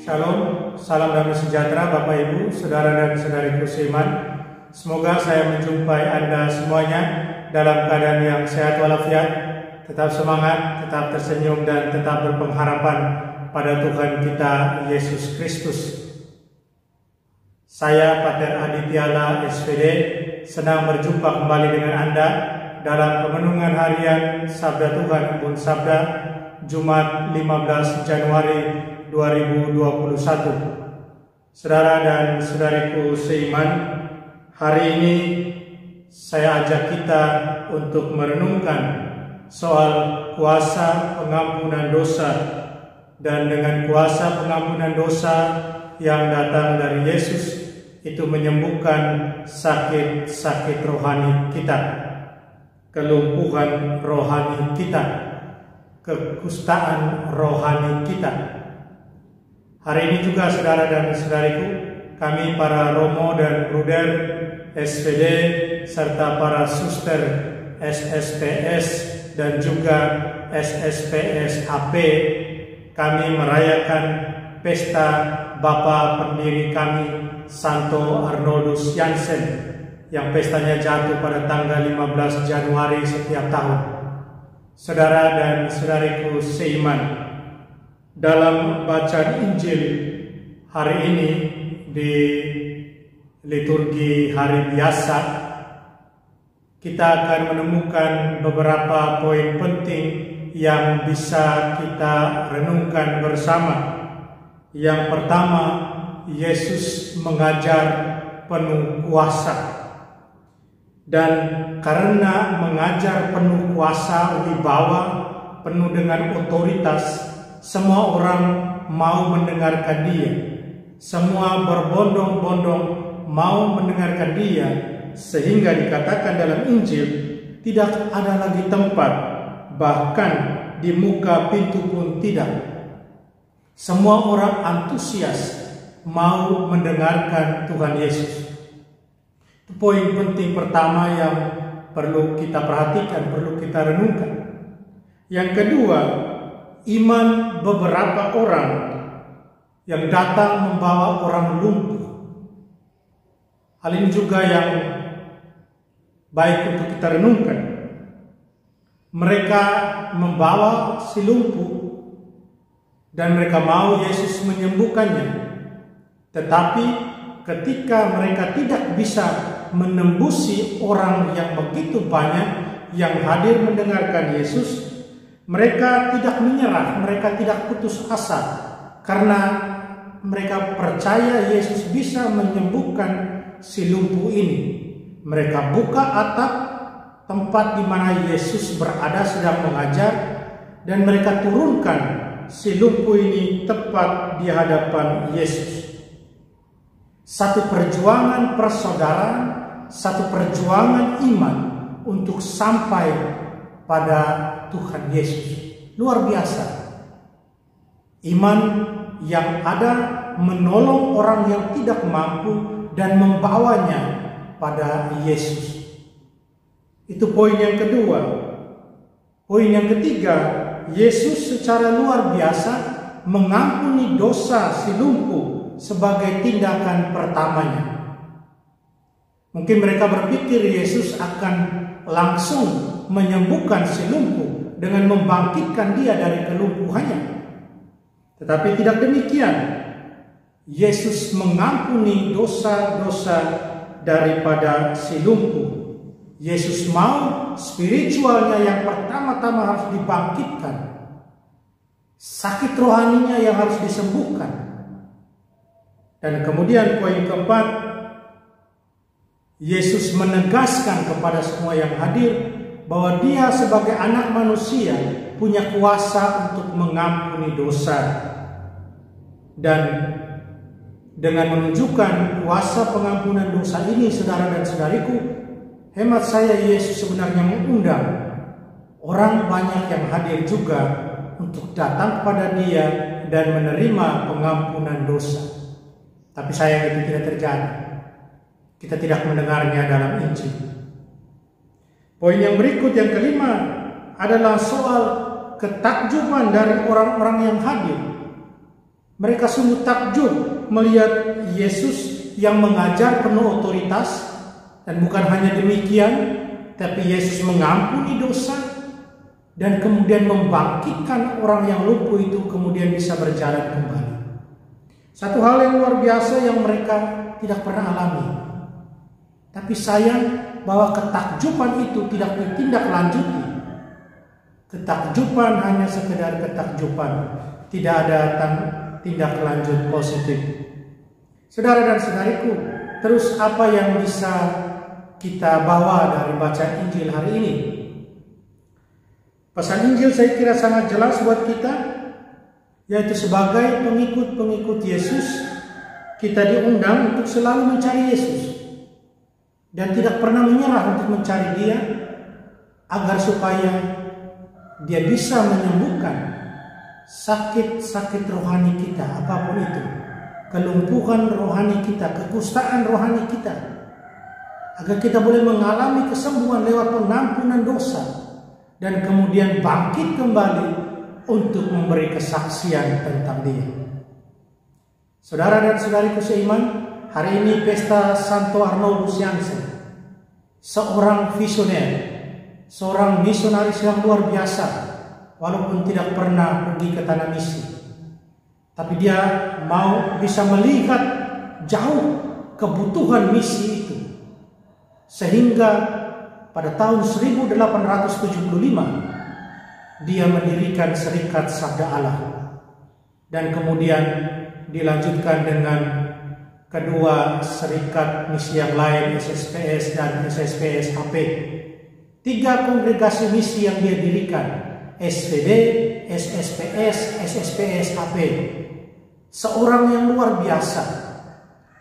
Shalom, salam damai sejahtera Bapak Ibu, Saudara dan Saudariku seiman. Semoga saya menjumpai Anda semuanya dalam keadaan yang sehat walafiat, tetap semangat, tetap tersenyum dan tetap berpengharapan pada Tuhan kita Yesus Kristus. Saya Pater Adityala SPD senang berjumpa kembali dengan Anda dalam perenungan harian Sabda Tuhan Embun Sabda Jumat 15 Januari 2021. Saudara dan saudariku seiman, hari ini saya ajak kita untuk merenungkan soal kuasa pengampunan dosa, dan dengan kuasa pengampunan dosa yang datang dari Yesus itu menyembuhkan sakit-sakit rohani kita, kelumpuhan rohani kita, kekustaan rohani kita. Hari ini juga saudara dan saudariku, kami para Romo dan Bruder SPD serta para suster SSPS dan juga SSPS HP, kami merayakan pesta Bapa pendiri kami Santo Arnoldus Jansen yang pestanya jatuh pada tanggal 15 Januari setiap tahun. Saudara dan saudariku seiman, dalam bacaan Injil hari ini di liturgi hari biasa, kita akan menemukan beberapa poin penting yang bisa kita renungkan bersama. Yang pertama, Yesus mengajar penuh kuasa. Dan karena mengajar penuh kuasa, wibawa, penuh dengan otoritas, semua orang mau mendengarkan dia. Semua berbondong-bondong mau mendengarkan dia, sehingga dikatakan dalam Injil tidak ada lagi tempat, bahkan di muka pintu pun tidak. Semua orang antusias mau mendengarkan Tuhan Yesus. Itu poin penting pertama yang perlu kita perhatikan, perlu kita renungkan. Yang kedua, iman beberapa orang yang datang membawa orang lumpuh. Hal ini juga yang baik untuk kita renungkan. Mereka membawa si lumpuh dan mereka mau Yesus menyembuhkannya. Tetapi ketika mereka tidak bisa menembusi orang yang begitu banyak yang hadir mendengarkan Yesus, mereka tidak menyerah, mereka tidak putus asa, karena mereka percaya Yesus bisa menyembuhkan si lumpuh ini. Mereka buka atap tempat di mana Yesus berada sedang mengajar, dan mereka turunkan si lumpuh ini tepat di hadapan Yesus. Satu perjuangan persaudaraan, satu perjuangan iman untuk sampai pada Tuhan Yesus. Luar biasa. Iman yang ada menolong orang yang tidak mampu dan membawanya pada Yesus. Itu poin yang kedua. Poin yang ketiga, Yesus secara luar biasa mengampuni dosa si lumpuh sebagai tindakan pertamanya. Mungkin mereka berpikir Yesus akan langsung menyembuhkan si lumpuh dengan membangkitkan dia dari kelumpuhannya. Tetapi tidak demikian. Yesus mengampuni dosa-dosa daripada si lumpuh. Yesus mau spiritualnya yang pertama-tama harus dibangkitkan. Sakit rohaninya yang harus disembuhkan. Dan kemudian poin keempat, Yesus menegaskan kepada semua yang hadir bahwa dia sebagai anak manusia punya kuasa untuk mengampuni dosa. Dan dengan menunjukkan kuasa pengampunan dosa ini, saudara dan saudariku, hemat saya Yesus sebenarnya mengundang orang banyak yang hadir juga untuk datang kepada dia dan menerima pengampunan dosa. Tapi sayang itu tidak terjadi. Kita tidak mendengarnya dalam Injil. Poin yang berikut, yang kelima, adalah soal ketakjuban dari orang-orang yang hadir. Mereka sungguh takjub melihat Yesus yang mengajar penuh otoritas, dan bukan hanya demikian, tapi Yesus mengampuni dosa dan kemudian membangkitkan orang yang lumpuh itu kemudian bisa berjalan kembali. Satu hal yang luar biasa yang mereka tidak pernah alami. Tapi sayang bahwa ketakjuban itu tidak ditindaklanjuti. Ketakjuban hanya sekedar ketakjuban, tidak ada tindak lanjut positif. Saudara dan saudariku, terus apa yang bisa kita bawa dari baca Injil hari ini? Pesan Injil saya kira sangat jelas buat kita, yaitu sebagai pengikut-pengikut Yesus, kita diundang untuk selalu mencari Yesus dan tidak pernah menyerah untuk mencari Dia, agar supaya Dia bisa menyembuhkan sakit-sakit rohani kita, apapun itu, kelumpuhan rohani kita, kekustaan rohani kita, agar kita boleh mengalami kesembuhan lewat pengampunan dosa dan kemudian bangkit kembali untuk memberi kesaksian tentang Dia. Saudara dan saudariku seiman, hari ini pesta Santo Arnoldus Jansen, seorang visioner, seorang misionaris yang luar biasa, walaupun tidak pernah pergi ke tanah misi, tapi dia mau bisa melihat jauh kebutuhan misi itu, sehingga pada tahun 1875 dia mendirikan Serikat Sabda Allah, dan kemudian dilanjutkan dengan kedua serikat misi yang lain, SSPS dan SSPS HP. 3 kongregasi misi yang dia dirikan, SVD, SSPS, SSPS HP. Seorang yang luar biasa.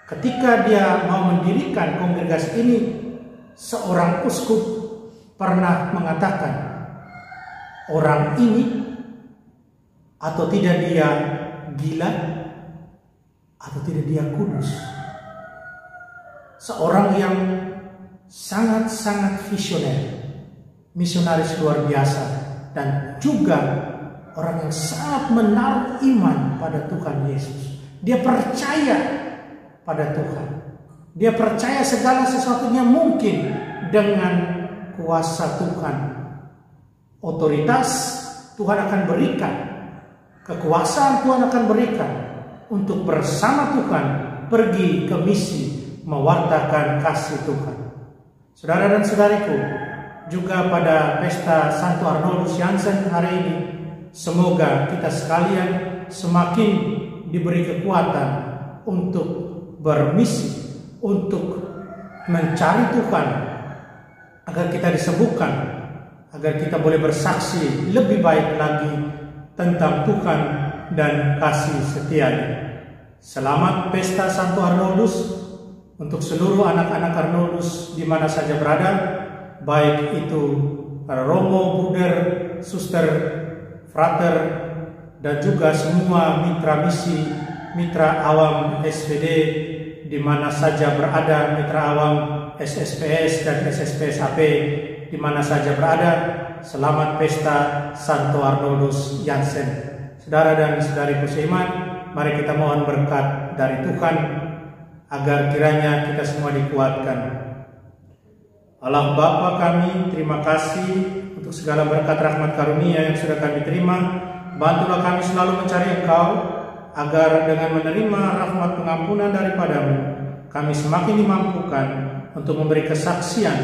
Ketika dia mau mendirikan kongregasi ini, seorang uskup pernah mengatakan, orang ini atau tidak dia gila, atau tidak dia kudus. Seorang yang sangat-sangat visioner, misionaris luar biasa, dan juga orang yang sangat menaruh iman pada Tuhan Yesus. Dia percaya pada Tuhan. Dia percaya segala sesuatunya mungkin dengan kuasa Tuhan. Otoritas Tuhan akan berikan, kekuasaan Tuhan akan berikan untuk bersama Tuhan pergi ke misi mewartakan kasih Tuhan. Saudara dan saudariku, juga pada pesta Santo Arnoldus Jansen hari ini, semoga kita sekalian semakin diberi kekuatan untuk bermisi, untuk mencari Tuhan, agar kita disembuhkan, agar kita boleh bersaksi lebih baik lagi tentang Tuhan dan kasih setianya. Selamat pesta Santo Arnoldus untuk seluruh anak-anak Arnoldus di mana saja berada, baik itu para romo, bruder, suster, frater, dan juga semua mitra misi, mitra awam SVD di mana saja berada, mitra awam SSPS dan SSPS HP di mana saja berada. Selamat pesta Santo Arnoldus Jansen. Saudara dan saudariku seiman, mari kita mohon berkat dari Tuhan agar kiranya kita semua dikuatkan. Allah Bapa kami, terima kasih untuk segala berkat rahmat karunia yang sudah kami terima. Bantulah kami selalu mencari Engkau, agar dengan menerima rahmat pengampunan daripadamu, kami semakin dimampukan untuk memberi kesaksian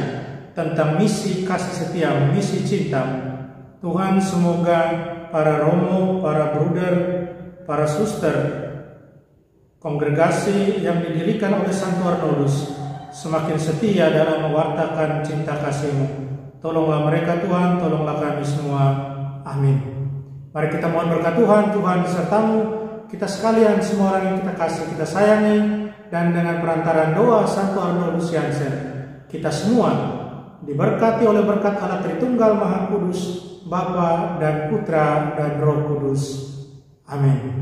tentang misi kasih setia, misi cinta. Tuhan, semoga para romo, para bruder, para suster, kongregasi yang didirikan oleh Santo Arnoldus semakin setia dalam mewartakan cinta kasih-Mu. Tolonglah mereka Tuhan, tolonglah kami semua. Amin. Mari kita mohon berkat Tuhan, Tuhan sertamu, kita sekalian, semua orang yang kita kasih, kita sayangi, dan dengan perantaraan doa Santo Arnoldus Jansen, kita semua diberkati oleh berkat Allah Tritunggal Maha Kudus, Bapa dan Putra dan Roh Kudus. Amin.